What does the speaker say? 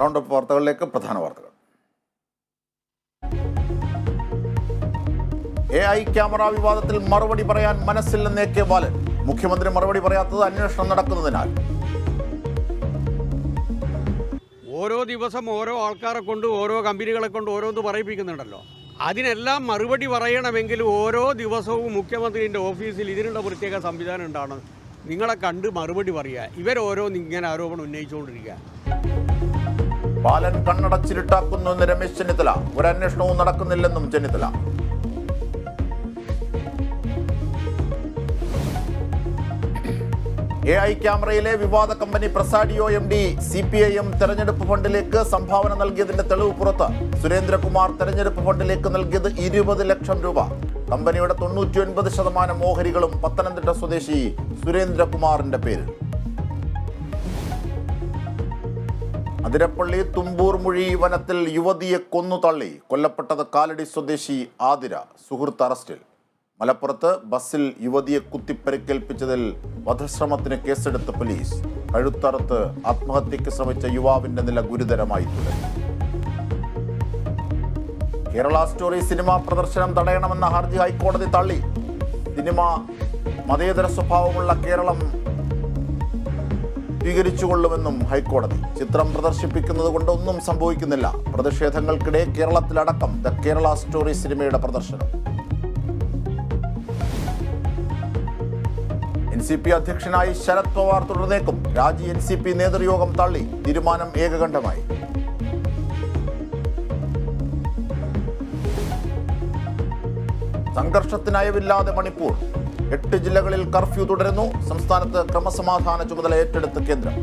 Round up വാർത്തകളിലേക്ക്. പ്രധാന വാർത്തകൾ. AI ക്യാമറ വിവാദത്തിൽ മറുപടി പറയാൻ മനസ്സില്ലെന്ന് AK ബാലൻ. മുഖ്യമന്ത്രി മറുപടി പറയാത്തത് അന്വേഷണം നടക്കുന്നതിനാൽ. ഓരോ ദിവസം ഓരോ ആൾക്കാരെ കൊണ്ട് ഓരോ കമ്പനികളെ കൊണ്ട് ഓരോന്ന് പറയിപ്പിക്കുന്നുണ്ടല്ലോ. അതിനെല്ലാം മറുപടി പറയണമെങ്കിൽ ഓരോ ദിവസവും മുഖ്യമന്ത്രിൻ്റെ ഓഫീസിൽ ഇതിനുള്ള പ്രത്യേക സംവിധാനം ഉണ്ടാണ്. നിങ്ങളെ കണ്ട് മറുപടി പറയുക. ഇവരോരോന്ന് ഇങ്ങനെ ആരോപണം ഉന്നയിച്ചുകൊണ്ടിരിക്കുക. ബാലൻ കണ്ണടച്ചിരുട്ടാക്കുന്നുവെന്ന് രമേശ് ചെന്നിത്തല. ഒരു അന്വേഷണവും നടക്കുന്നില്ലെന്നും ചെന്നിത്തല. AI ക്യാമറയിലെ വിവാദ കമ്പനി പ്രസാഡിയോ MD CPIM തെരഞ്ഞെടുപ്പ് ഫണ്ടിലേക്ക് സംഭാവന നൽകിയതിന്റെ തെളിവ് പുറത്ത്. സുരേന്ദ്രകുമാർ തെരഞ്ഞെടുപ്പ് ഫണ്ടിലേക്ക് നൽകിയത് 20 ലക്ഷം രൂപ. കമ്പനിയുടെ 99% ഓഹരികളും പത്തനംതിട്ട സ്വദേശി സുരേന്ദ്രകുമാറിന്റെ പേരിൽ. അതിരപ്പള്ളി തുമ്പൂർ മുഴി വനത്തിൽ യുവതിയെ കൊന്നു തള്ളി. കൊല്ലപ്പെട്ടത് കാലടി സ്വദേശി ആതിര. സുഹൃത്ത് അറസ്റ്റിൽ. മലപ്പുറത്ത് ബസ്സിൽ യുവതിയെ കുത്തിപ്പരിക്കേൽപ്പിച്ചതിൽ വധശ്രമത്തിന് കേസെടുത്ത പോലീസ്. കഴുത്തറുത്ത് ആത്മഹത്യയ്ക്ക് ശ്രമിച്ച യുവാവിന്റെ നില ഗുരുതരമായി തുടങ്ങി. കേരള സ്റ്റോറി സിനിമാ പ്രദർശനം തടയണമെന്ന ഹർജി ഹൈക്കോടതി തള്ളി. സിനിമ മതേതര സ്വഭാവമുള്ള കേരളം സ്വീകരിച്ചുകൊള്ളുമെന്നും ഹൈക്കോടതി. ചിത്രം പ്രദർശിപ്പിക്കുന്നത് കൊണ്ട് ഒന്നും സംഭവിക്കുന്നില്ല. പ്രതിഷേധങ്ങൾക്കിടെ കേരളത്തിലടക്കം ദ കേരള സ്റ്റോറി സിനിമയുടെ പ്രദർശനം. NCP അധ്യക്ഷനായി ശരത് പവാർ തുടർന്നേക്കും. രാജി NCP നേതൃയോഗം തള്ളി. തീരുമാനം ഏകകണ്ഠമായി. സംഘർഷത്തിന് അയവില്ലാതെ മണിപ്പൂർ. 8 ജില്ലകളിൽ കർഫ്യൂ തുടരുന്നു. സംസ്ഥാനത്ത് ക്രമസമാധാന ചുമതല ഏറ്റെടുത്ത് കേന്ദ്രം.